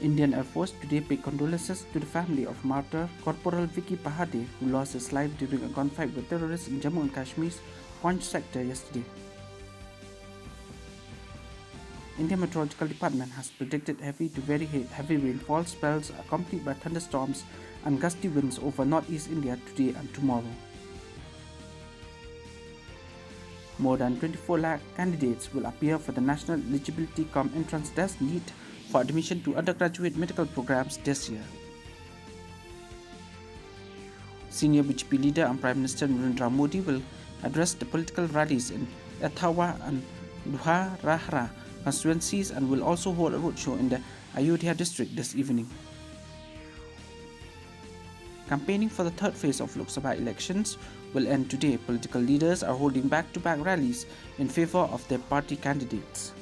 Indian Air Force today paid condolences to the family of martyr Corporal Vicky Pahade, who lost his life during a gunfight with terrorists in Jammu and Kashmir's Punch sector yesterday. Indian Meteorological Department has predicted heavy to very heavy rainfall spells accompanied by thunderstorms and gusty winds over northeast India today and tomorrow. More than 24 lakh candidates will appear for the National Eligibility Cum Entrance Test (NEET) for admission to undergraduate medical programs this year. Senior BJP leader and Prime Minister Narendra Modi will address the political rallies in Etawah and Ladharahara constituencies and will also hold a roadshow in the Ayodhya district this evening. Campaigning for the third phase of Lok Sabha elections will end today. Political leaders are holding back-to-back rallies in favor of their party candidates.